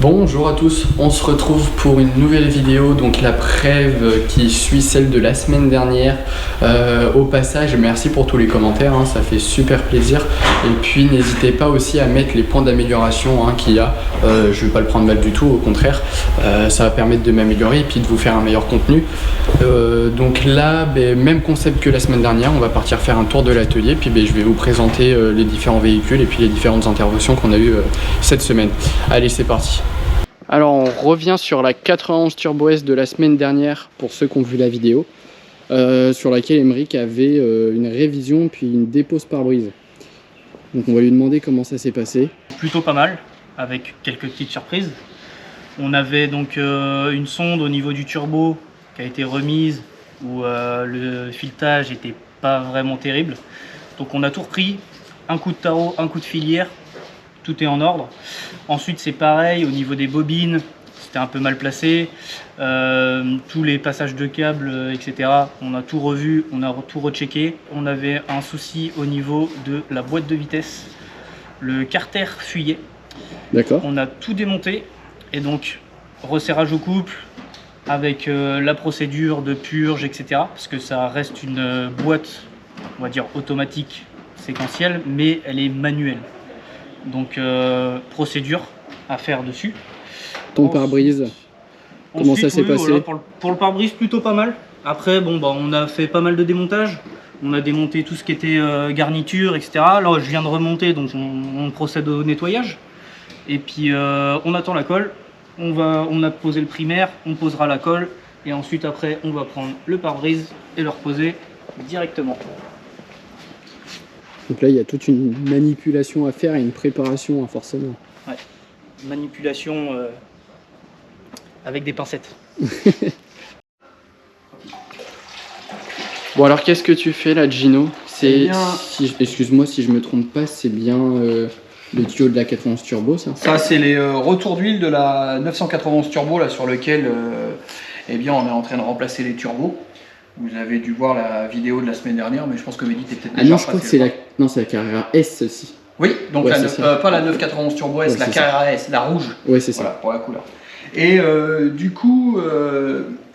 Bonjour à tous, on se retrouve pour une nouvelle vidéo, donc la preuve qui suit celle de la semaine dernière. Au passage, merci pour tous les commentaires, ça fait super plaisir. Et puis n'hésitez pas aussi à mettre les points d'amélioration qu'il y a. Je vais pas le prendre mal du tout, au contraire, ça va permettre de m'améliorer et puis de vous faire un meilleur contenu. Donc là, même concept que la semaine dernière, on va partir faire un tour de l'atelier, puis je vais vous présenter les différents véhicules et puis les différentes interventions qu'on a eues cette semaine. Allez, c'est parti. Alors on revient sur la 91 Turbo S de la semaine dernière pour ceux qui ont vu la vidéo, sur laquelle Emeric avait une révision puis une dépose pare-brise. Donc on va lui demander comment ça s'est passé. Plutôt pas mal, avec quelques petites surprises. On avait donc une sonde au niveau du turbo qui a été remise, où le filetage n'était pas vraiment terrible. Donc on a tout repris, un coup de tarot, un coup de filière. Tout est en ordre. Ensuite c'est pareil au niveau des bobines, c'était un peu mal placé, tous les passages de câbles, etc. On a tout revu, on a tout rechecké. On avait un souci au niveau de la boîte de vitesse, le carter fuyait. D'accord. On a tout démonté et donc resserrage au couple avec la procédure de purge, etc. Parce que ça reste une boîte, on va dire automatique, séquentielle, mais elle est manuelle. Donc procédure à faire dessus. Ton pare-brise, comment ça s'est passé? Voilà, pour le pare-brise plutôt pas mal. Après on a fait pas mal de démontage. On a démonté tout ce qui était garniture, etc. Là je viens de remonter, donc on procède au nettoyage. Et puis on attend la colle. On a posé le primaire, on posera la colle. Et ensuite après on va prendre le pare-brise et le reposer directement. Donc là, il y a toute une manipulation à faire et une préparation forcément. Ouais, manipulation avec des pincettes. Bon alors, qu'est-ce que tu fais là, Gino? C'est bien... Excuse-moi si je me trompe pas, c'est bien le tuyau de la 91 Turbo, ça? Ça, c'est les retours d'huile de la 991 Turbo, là, sur lequel eh bien, on est en train de remplacer les turbos. Vous avez dû voir la vidéo de la semaine dernière, mais je pense que Mehdi était peut-être déjà non, je crois que c'est la... Non, c'est la Carrera S, celle-ci. Oui, donc ouais, pas la 991 Turbo S, la Carrera S, la rouge. Oui, c'est ça. Voilà, pour la couleur. Et du coup,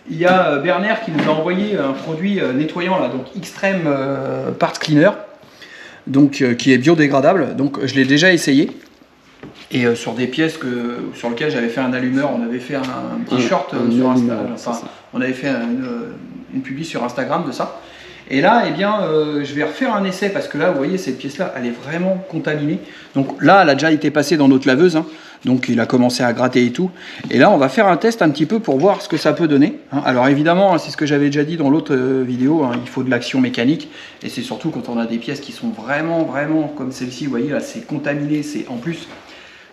il y a Bernard qui nous a envoyé un produit nettoyant, là, donc Extreme Parts Cleaner, donc, qui est biodégradable. Donc je l'ai déjà essayé. Et sur des pièces sur lesquelles j'avais fait un allumeur, on avait fait un petit short sur Instagram. Enfin, on avait fait une publi sur Instagram de ça. Et là, eh bien, je vais refaire un essai parce que là, vous voyez, cette pièce-là, elle est vraiment contaminée. Donc là, elle a déjà été passée dans notre laveuse. Donc il a commencé à gratter et tout. Et là, on va faire un test un petit peu pour voir ce que ça peut donner. Alors évidemment, c'est ce que j'avais déjà dit dans l'autre vidéo, il faut de l'action mécanique. Et c'est surtout quand on a des pièces qui sont vraiment comme celle-ci, vous voyez, là, c'est contaminé. C'est en plus...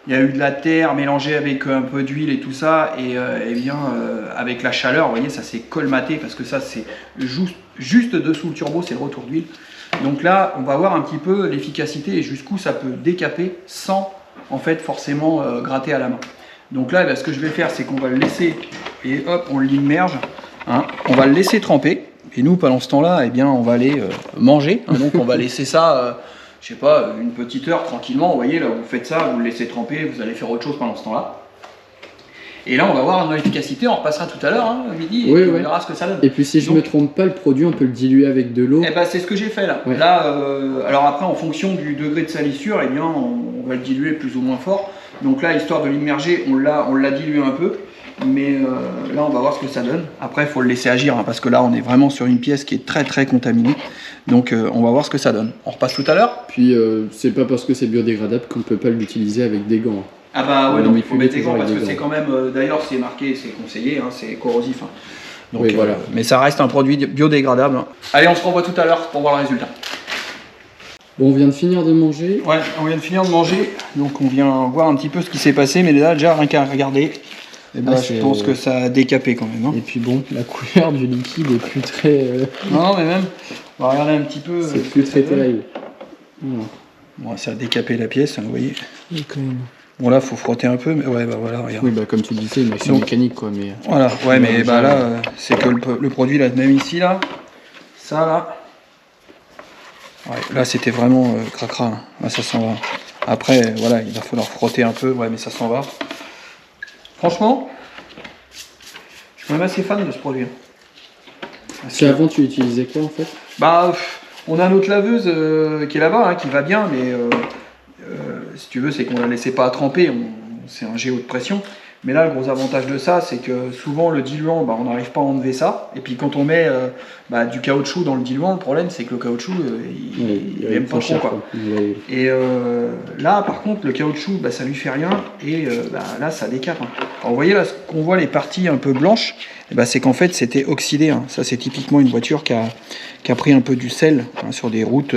Il y a eu de la terre mélangée avec un peu d'huile et tout ça, et bien avec la chaleur, vous voyez, ça s'est colmaté parce que ça c'est juste dessous le turbo, c'est le retour d'huile. Donc là, on va voir un petit peu l'efficacité et jusqu'où ça peut décaper sans en fait forcément gratter à la main. Donc là, ce que je vais faire, c'est qu'on va le laisser et hop, on l'immerge. On va le laisser tremper. Et nous, pendant ce temps-là, eh bien, on va aller manger. Donc on va laisser ça. Je sais pas, une petite heure tranquillement, vous voyez, là vous faites ça, vous le laissez tremper, vous allez faire autre chose pendant ce temps-là. Et là on va voir l'efficacité, on repassera tout à l'heure, midi, et on verra ce que ça donne. Et puis si je me trompe pas, le produit on peut le diluer avec de l'eau. Eh ben c'est ce que j'ai fait là. Ouais. Là, alors après en fonction du degré de salissure, eh bien on va le diluer plus ou moins fort. Donc là, histoire de l'immerger, on l'a dilué un peu. Mais là on va voir ce que ça donne. Après il faut le laisser agir parce que là on est vraiment sur une pièce qui est très contaminée. Donc on va voir ce que ça donne. On repasse tout à l'heure. Puis c'est pas parce que c'est biodégradable qu'on peut pas l'utiliser avec des gants. Ah bah ouais, donc il faut mettre des gants parce que c'est quand même, d'ailleurs c'est marqué, c'est conseillé, c'est corrosif. Donc oui, voilà. Mais ça reste un produit biodégradable. Allez, on se revoit tout à l'heure pour voir le résultat. Bon, on vient de finir de manger. Ouais, on vient de finir de manger, donc on vient voir un petit peu ce qui s'est passé, mais là déjà rien qu'à regarder. Et ben, je pense que ça a décapé quand même. Et puis bon, la couleur du liquide est plus très... Non, mais même, on va regarder un petit peu... C'est plus très terrible. Bon, ça a décapé la pièce, vous voyez. Oui, quand même. Bon là, il faut frotter un peu, mais ouais, bah voilà, regarde. Oui, bah comme tu disais, une action mécanique, quoi. Mais... Voilà, ouais, mais bah là, c'est que le produit, là, même ici, là, ça, là... Ouais, là, c'était vraiment cracra. Là, ça s'en va. Après, voilà, il va falloir frotter un peu, ouais, mais ça s'en va. Franchement, je suis quand même assez fan de ce produit. Parce qu'avant, tu utilisais quoi en fait? Bah, on a notre laveuse qui est là-bas, hein, qui va bien, mais si tu veux, c'est qu'on la laissait pas à tremper, c'est un géo de pression. Mais là, le gros avantage de ça, c'est que souvent le diluant, bah, on n'arrive pas à enlever ça. Et puis quand on met du caoutchouc dans le diluant, le problème c'est que le caoutchouc, il aime pas trop quoi. Et là, par contre, le caoutchouc, bah, ça lui fait rien. Et là, ça décape. Hein. Alors, vous voyez là, ce qu'on voit les parties un peu blanches, c'est qu'en fait c'était oxydé. Hein. Ça, c'est typiquement une voiture qui a pris un peu du sel hein, sur des routes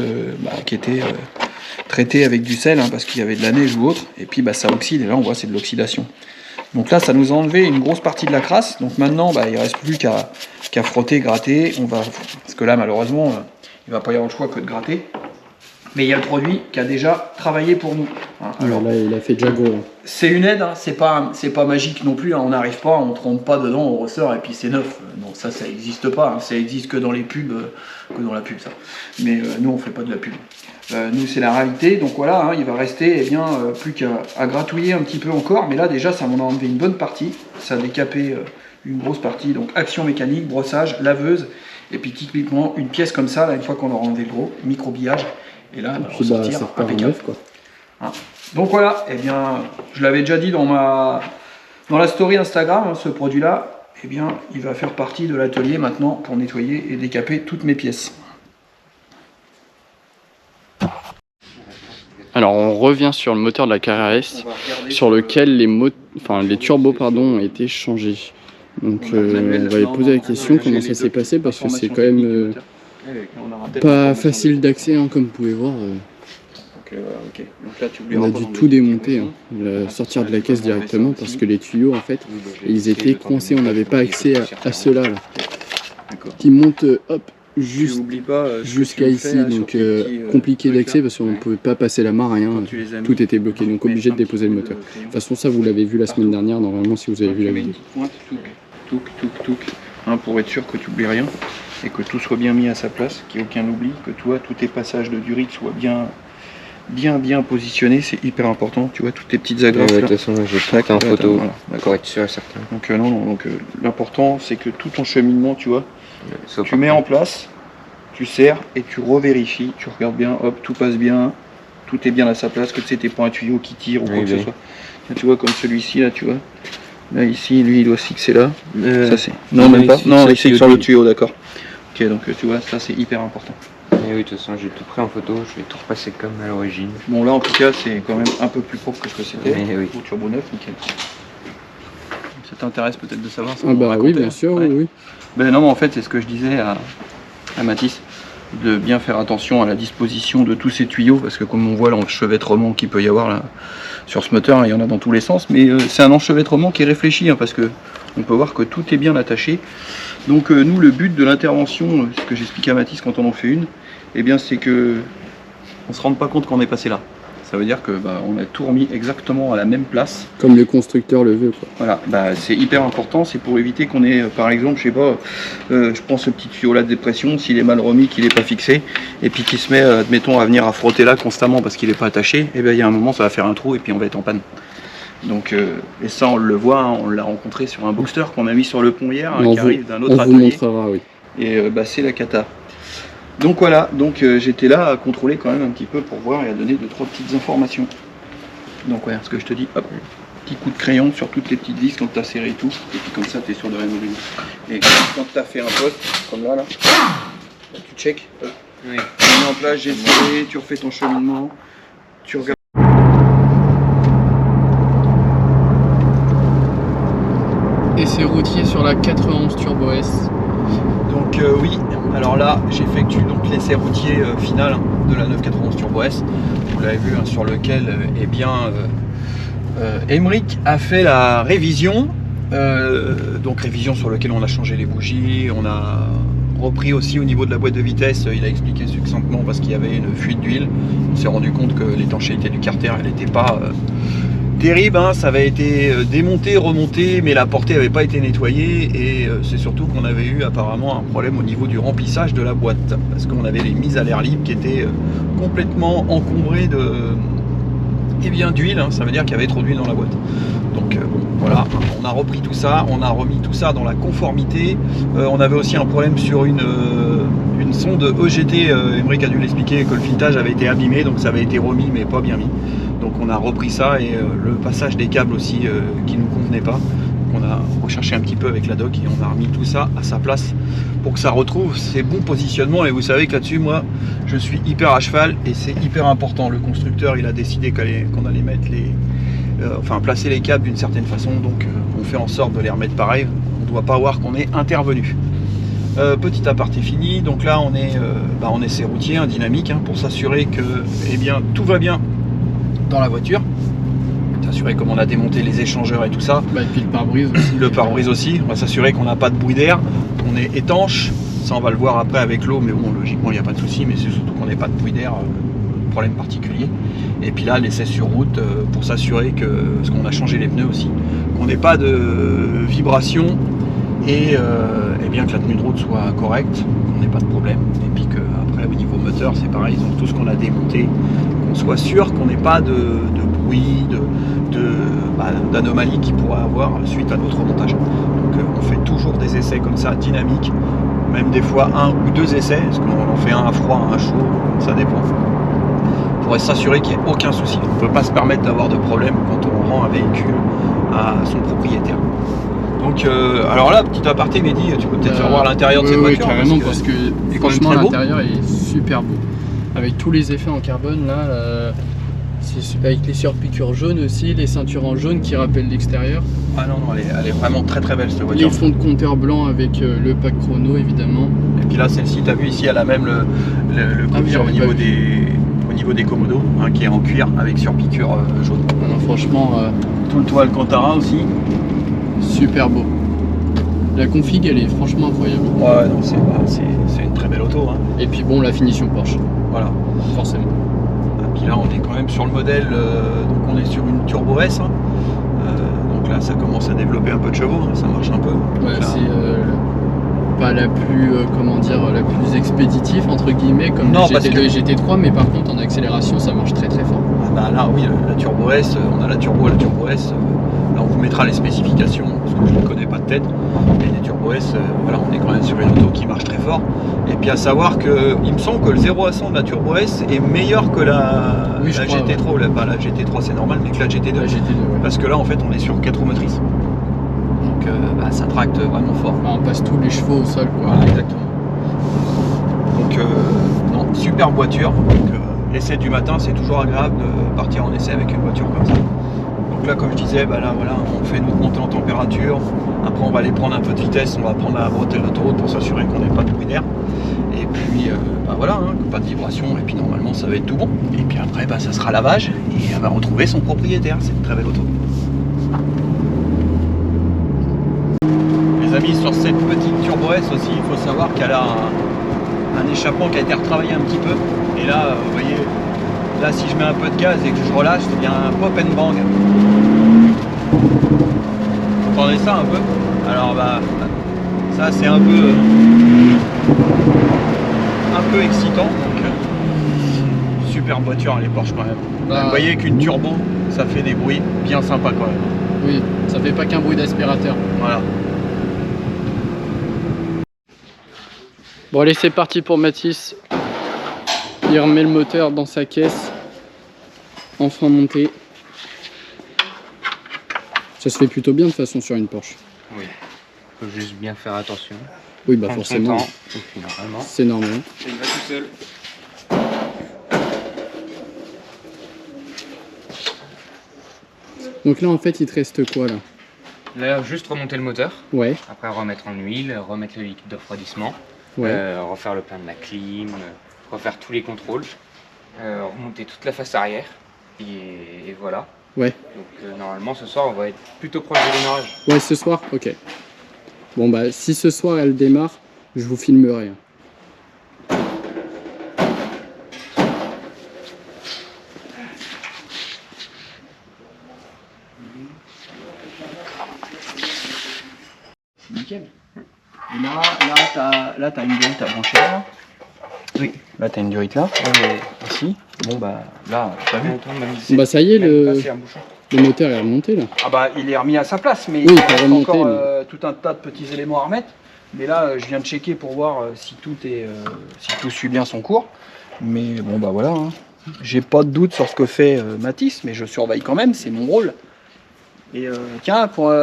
qui étaient traitées avec du sel hein, parce qu'il y avait de la neige ou autre. Et puis ça oxyde. Et là, on voit c'est de l'oxydation. Donc là, ça nous a enlevé une grosse partie de la crasse. Donc maintenant, il ne reste plus qu'à frotter, gratter. Parce que là, malheureusement, il ne va pas y avoir le choix que de gratter. Mais il y a le produit qui a déjà travaillé pour nous. Hein. Alors là, il a fait déjà gros. C'est une aide, hein. C'est pas magique non plus. Hein. On n'arrive pas, on ne trempe pas dedans, on ressort et puis c'est neuf. Non, ça n'existe pas. Hein. Ça existe que dans les pubs, que dans la pub, ça. Mais nous, on ne fait pas de la pub. Nous, c'est la réalité. Donc voilà, hein, il va rester plus qu'à gratouiller un petit peu encore. Mais là, déjà, ça m'en a enlevé une bonne partie. Ça a décapé une grosse partie. Donc action mécanique, brossage, laveuse. Et puis typiquement, une pièce comme ça, là, une fois qu'on aura enlevé le gros, micro-billage. Et là, ça repart en neuf, quoi. Hein. Donc voilà, je l'avais déjà dit dans la story Instagram, hein, ce produit-là, il va faire partie de l'atelier maintenant pour nettoyer et décaper toutes mes pièces. Alors on revient sur le moteur de la Carrera S, sur lequel les turbos ont été changés. Donc on va lui poser la question comment ça s'est passé parce que c'est quand même pas facile d'accès hein, comme vous pouvez voir. Donc là, on a dû tout démonter, hein, sortir de la caisse directement parce que les tuyaux en fait ils étaient coincés, on n'avait pas accès à ceux-là là, qui montent jusqu'à ici, donc compliqué d'accès parce qu'on ne pouvait pas passer la main, rien, tout était bloqué, donc obligé de déposer le moteur. De toute façon ça vous l'avez vu la semaine dernière normalement si vous avez vu la vidéo. Hein, pour être sûr que tu n'oublies rien et que tout soit bien mis à sa place, qu'il n'y ait aucun oubli, que toi tous tes passages de durite soient bien positionnés, c'est hyper important, tu vois toutes tes petites agrafes. De toute façon je traque en photo pour être sûr et certain. Donc l'important c'est que tout ton cheminement, tu vois, tu mets en place, tu serres et tu revérifies, tu regardes bien, hop, tout passe bien, tout est bien à sa place, que tu sais, t'es pas un tuyau qui tire ou quoi que ce soit. Là, tu vois, comme celui-ci, là, tu vois. Là, ici, lui, il doit se fixer là. Ça, c'est... Non, même pas. Non, il fixe sur le tuyau, d'accord. Ok, donc tu vois, ça, c'est hyper important. Et oui, de toute façon, j'ai tout pris en photo, je vais tout repasser comme à l'origine. Bon, là, en tout cas, c'est quand même un peu plus propre que ce que c'était. Oui. Au turbo neuf, nickel. Ça t'intéresse peut-être de savoir ça? Ah bah oui, bien sûr, ouais. Oui. Ben non, mais en fait, c'est ce que je disais à Mathis, de bien faire attention à la disposition de tous ces tuyaux, parce que comme on voit l'enchevêtrement qu'il peut y avoir là sur ce moteur, il y en a dans tous les sens, mais c'est un enchevêtrement qui est réfléchi, hein, parce que on peut voir que tout est bien attaché. Donc nous, le but de l'intervention, ce que j'explique à Mathis quand on en fait une, c'est que on se rende pas compte qu'on est passé là. Ça veut dire que on a tout remis exactement à la même place. Comme le constructeur le veut, quoi. Voilà, c'est hyper important, c'est pour éviter qu'on ait, par exemple, je sais pas, je prends ce petit tuyau là de dépression, s'il est mal remis, qu'il n'est pas fixé, et puis qu'il se met, admettons, à venir à frotter là constamment parce qu'il n'est pas attaché, et il y a un moment ça va faire un trou et puis on va être en panne. Donc, et ça on le voit, hein, on l'a rencontré sur un Boxster qu'on a mis sur le pont hier, qui arrive d'un autre atelier. On vous montrera, oui. Et c'est la cata. Donc voilà, j'étais là à contrôler quand même un petit peu pour voir et à donner 2-3 petites informations. Donc voilà, ce que je te dis, hop, petit coup de crayon sur toutes les petites vis quand tu as serré tout, et puis comme ça tu es sûr de rien oublier. Et quand tu as fait un poste, comme là, tu check, tu mets en place, j'ai serré, tu refais ton cheminement, tu regardes. Essai routier sur la 91 Turbo S. Donc oui, alors là j'effectue donc l'essai routier final de la 991 Turbo S. Vous l'avez vu, hein, sur lequel Aymeric a fait la révision. Donc révision sur laquelle on a changé les bougies, on a repris aussi au niveau de la boîte de vitesse, il a expliqué succinctement parce qu'il y avait une fuite d'huile. On s'est rendu compte que l'étanchéité du carter elle n'était pas terrible, hein, ça avait été démonté, remonté, mais la portée n'avait pas été nettoyée et c'est surtout qu'on avait eu apparemment un problème au niveau du remplissage de la boîte parce qu'on avait les mises à l'air libre qui étaient complètement encombrées et bien d'huile, hein, ça veut dire qu'il y avait trop d'huile dans la boîte. Donc bon, voilà, on a repris tout ça, on a remis tout ça dans la conformité. On avait aussi un problème sur une sonde EGT, Émeric a dû l'expliquer, que le filetage avait été abîmé, donc ça avait été remis mais pas bien mis. Donc on a repris ça et le passage des câbles aussi qui ne nous convenait pas. Donc on a recherché un petit peu avec la doc et on a remis tout ça à sa place pour que ça retrouve ses bons positionnements. Et vous savez que là-dessus, moi, je suis hyper à cheval et c'est hyper important. Le constructeur, il a décidé qu'on allait mettre placer les câbles d'une certaine façon, donc on fait en sorte de les remettre pareil. On ne doit pas voir qu'on est intervenu. Petit aparté fini, donc là on est en essai routier, un dynamique, hein, pour s'assurer que tout va bien dans la voiture. S'assurer comme on a démonté les échangeurs et tout ça. Et puis le pare-brise aussi. Le pare-brise aussi, on va s'assurer qu'on n'a pas de bruit d'air, qu'on est étanche. Ça on va le voir après avec l'eau, mais bon logiquement il n'y a pas de souci, mais c'est surtout qu'on n'ait pas de bruit d'air, problème particulier. Et puis là l'essai sur route pour s'assurer que, parce qu'on a changé les pneus aussi, qu'on n'ait pas de vibration et bien que la tenue de route soit correcte, qu'on n'ait pas de problème. Et puis que après au niveau moteur c'est pareil, donc tout ce qu'on a démonté, qu'on soit sûr qu'on n'ait pas de bruit, d'anomalies qu'il pourrait avoir suite à notre remontage. Donc on fait toujours des essais comme ça, dynamiques, même des fois 1 ou 2 essais, parce qu'on en fait un à froid, un à chaud, ça dépend. Pour s'assurer qu'il n'y ait aucun souci. On ne peut pas se permettre d'avoir de problème quand on rend un véhicule à son propriétaire. Donc alors là, petit aparté, Mehdi, tu peux peut-être faire voir l'intérieur de cette voiture. Oui, carrément, parce que franchement l'intérieur est super beau. Avec tous les effets en carbone là, avec les surpiqûres jaunes aussi, les ceintures en jaune qui rappellent l'extérieur. Ah non, elle est vraiment très très belle cette voiture. Les fonds de compteur blanc avec le pack chrono évidemment. Et puis là celle-ci, tu as vu ici, elle a même le couvert au niveau des commodos, hein, qui est en cuir avec surpiqûre jaune. Non, franchement, tout le toit Alcantara aussi. Super beau. La config elle est franchement incroyable. Ouais, non, c'est une très belle auto. Hein. Et puis bon, la finition Porsche. Voilà. Forcément. Et puis là on est quand même sur le modèle, donc on est sur une Turbo S. Hein. Donc là ça commence à développer un peu de chevaux, hein, ça marche un peu. Ouais, là, c'est pas la plus, la plus expéditive entre guillemets comme non, les GT2 et GT3, mais par contre en accélération ça marche très très fort. Ah bah là oui, la Turbo S, on a la Turbo S. Là on vous mettra les spécifications parce que je ne connais pas de tête. Mais les Turbo S, voilà, on est quand même sur une auto qui marche très fort. Et puis à savoir que il me semble que le 0 à 100 de la Turbo S est meilleur que la GT3. La GT3 c'est normal, mais que la GT2. La GT2 ouais. Parce que là en fait on est sur 4 roues motrices. Donc ça tracte vraiment fort. On passe tous les chevaux au sol quoi. Voilà, exactement. Donc non, super voiture. Donc l'essai du matin c'est toujours agréable de partir en essai avec une voiture comme ça. Donc là comme je disais, là voilà, on fait notre montée en température. Après on va aller prendre un peu de vitesse, on va prendre la bretelle d'autoroute pour s'assurer qu'on n'ait pas de bruit d'air. Et puis voilà, hein, pas de vibration, et puis normalement ça va être tout bon. Et puis après ça sera lavage et elle va retrouver son propriétaire. C'est une très belle auto. Les amis, sur cette petite Turbo S aussi, il faut savoir qu'elle a un échappement qui a été retravaillé un petit peu. Et là, vous voyez, là si je mets un peu de gaz et que je relâche, c'est bien un pop and bang. Vous entendez ça un peu? Alors ça c'est un peu excitant. Donc super voiture les Porsche quand même. Vous voyez qu'une turbo, ça fait des bruits bien sympas quand même. Oui, ça fait pas qu'un bruit d'aspirateur. Voilà. Bon allez, c'est parti pour Mathis. Il remet le moteur dans sa caisse. Enfin monté. Ça se fait plutôt bien de toute façon sur une Porsche. Oui, faut juste bien faire attention. Oui, bah Prendre son forcément. temps, et puis normalement, C'est normal. il va tout seul. Donc là en fait il te reste quoi là? Là, juste remonter le moteur, Ouais, après remettre en huile, remettre le liquide de refroidissement, ouais. refaire le plein de la clim, refaire tous les contrôles, remonter toute la face arrière, et voilà. Ouais. Donc normalement ce soir on va être plutôt proche du démarrage. Ouais, ce soir? Ok. Bon bah si ce soir elle démarre, je vous filmerai. Nickel. Et là t'as une durite à brancher là. Oui. Là t'as une durite là. Ici. Bon bah là, t'as vu? Bah ça y est, le moteur est remonté là. Ah bah il est remis à sa place, mais Oui, il il peut reste remonter, encore mais- tout un tas de petits éléments à remettre. Mais là, je viens de checker pour voir si tout suit bien son cours. Mais bon bah voilà, hein. J'ai pas de doute sur ce que fait Matisse, mais je surveille quand même, c'est mon rôle. Et tiens, pour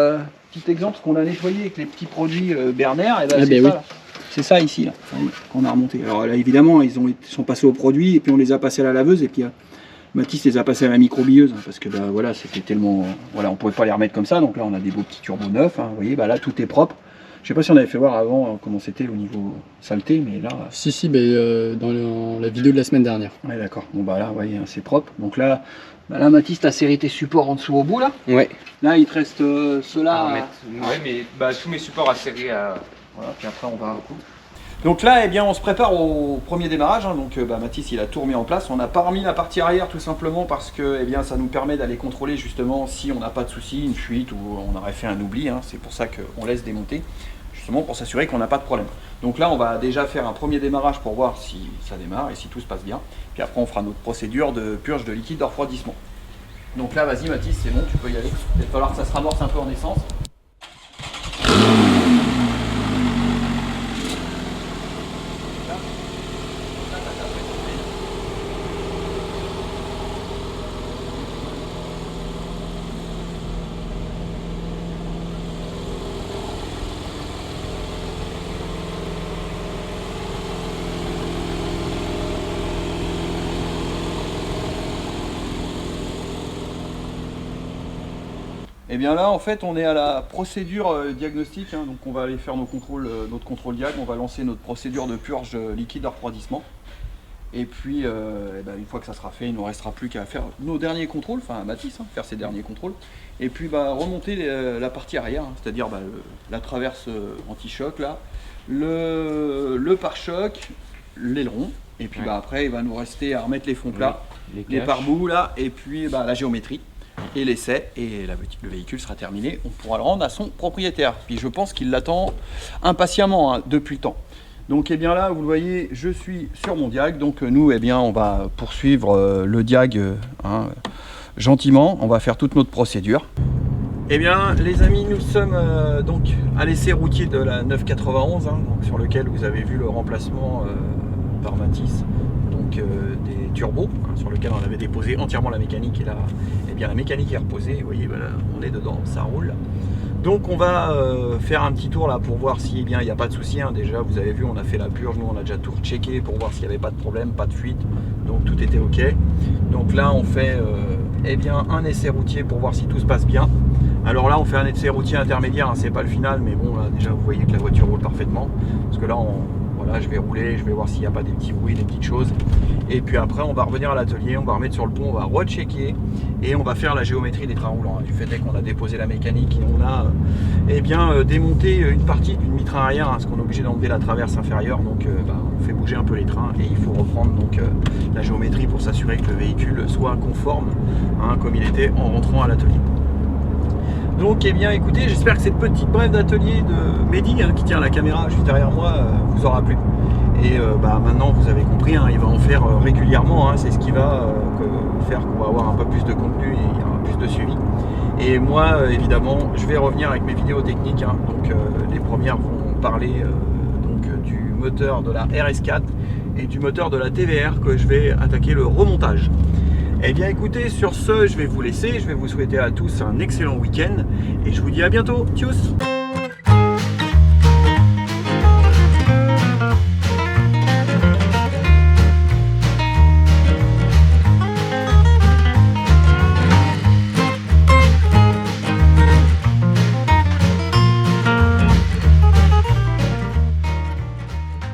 petit exemple, ce qu'on a nettoyé avec les petits produits Berner, et ben, Ah c'est ben ça, oui. là. C'est ça ici là, qu'on a remonté. Alors là évidemment, ils sont passés au produit et puis on les a passés à la laveuse et puis Matisse les a passés à la microbilleuse, hein, parce que bah, voilà, c'était tellement, voilà, on pouvait pas les remettre comme ça. Donc là, on a des beaux petits turbos neufs. Hein, vous voyez, bah là, tout est propre. Je sais pas si on avait fait voir avant comment c'était au niveau saleté, mais là. Si, dans la vidéo de la semaine dernière. Ouais, d'accord. Bon bah là, vous voyez, hein, c'est propre. Donc là, Mathis, t'as serré tes supports en dessous au bout là. Ouais. Là, il te reste ceux-là. Ouais, mais bah, tous mes supports à serrer à. Voilà, puis après on va. Donc là, eh bien, on se prépare au premier démarrage. Hein. Donc Mathis, il a tout remis en place. On n'a pas remis la partie arrière tout simplement parce que eh bien, ça nous permet d'aller contrôler justement si on n'a pas de souci, une fuite ou on aurait fait un oubli. Hein. C'est pour ça qu'on laisse démonter, justement pour s'assurer qu'on n'a pas de problème. Donc là, on va déjà faire un premier démarrage pour voir si ça démarre et si tout se passe bien. Puis après, on fera notre procédure de purge de liquide de refroidissement. Donc là, vas-y Mathis, c'est bon, tu peux y aller. Il va falloir que ça se ramorce un peu en essence. Et bien là, en fait, on est à la procédure diagnostique, hein, donc on va aller faire nos contrôles, notre contrôle diag, on va lancer notre procédure de purge liquide de refroidissement. Et puis, une fois que ça sera fait, il ne nous restera plus qu'à faire nos derniers contrôles, enfin Mathis, hein, faire ses derniers contrôles. Et puis remonter la partie arrière, hein, c'est-à-dire la traverse anti-choc, là, le pare-choc, l'aileron. Et puis après, il va nous rester à remettre les fonds plats, les pare-boues, là, et puis la géométrie. Et l'essai, et le véhicule sera terminé, on pourra le rendre à son propriétaire. Puis je pense qu'il l'attend impatiemment hein, depuis le temps. Donc eh bien là, vous le voyez, je suis sur mon diag, donc nous, eh bien, on va poursuivre le diag gentiment, on va faire toute notre procédure. Eh bien les amis, nous sommes donc à l'essai routier de la 991, hein, donc, sur lequel vous avez vu le remplacement par Matisse. Des turbos hein, sur lequel on avait déposé entièrement la mécanique et là eh bien la mécanique est reposée, vous voyez voilà, on est dedans, ça roule. Donc on va faire un petit tour là pour voir si eh bien il n'y a pas de souci hein. Déjà vous avez vu, on a fait la purge, nous on a déjà tout rechecké pour voir s'il n'y avait pas de problème, pas de fuite, donc tout était ok. Donc là on fait eh bien un essai routier pour voir si tout se passe bien. Alors là on fait un essai routier intermédiaire, hein, c'est pas le final, mais bon là déjà vous voyez que la voiture roule parfaitement, parce que là voilà, je vais rouler, je vais voir s'il n'y a pas des petits bruits, des petites choses. Et puis après, on va revenir à l'atelier, on va remettre sur le pont, on va rechecker et on va faire la géométrie des trains roulants. Du fait qu'on a déposé la mécanique et on a démonté une partie d'une mitrain arrière, hein, parce qu'on est obligé d'enlever la traverse inférieure. Donc on fait bouger un peu les trains et il faut reprendre donc, la géométrie pour s'assurer que le véhicule soit conforme hein, comme il était en rentrant à l'atelier. Donc eh bien écoutez, j'espère que cette petite brève d'atelier de Mehdi hein, qui tient la caméra juste derrière moi vous aura plu. Et maintenant vous avez compris, hein, il va en faire régulièrement, hein, c'est ce qui va faire qu'on va avoir un peu plus de contenu et il y aura plus de suivi. Et moi évidemment je vais revenir avec mes vidéos techniques, hein, donc les premières vont parler du moteur de la RS4 et du moteur de la TVR que je vais attaquer le remontage. Eh bien écoutez, sur ce, je vais vous laisser, je vais vous souhaiter à tous un excellent week-end et je vous dis à bientôt, tchuss!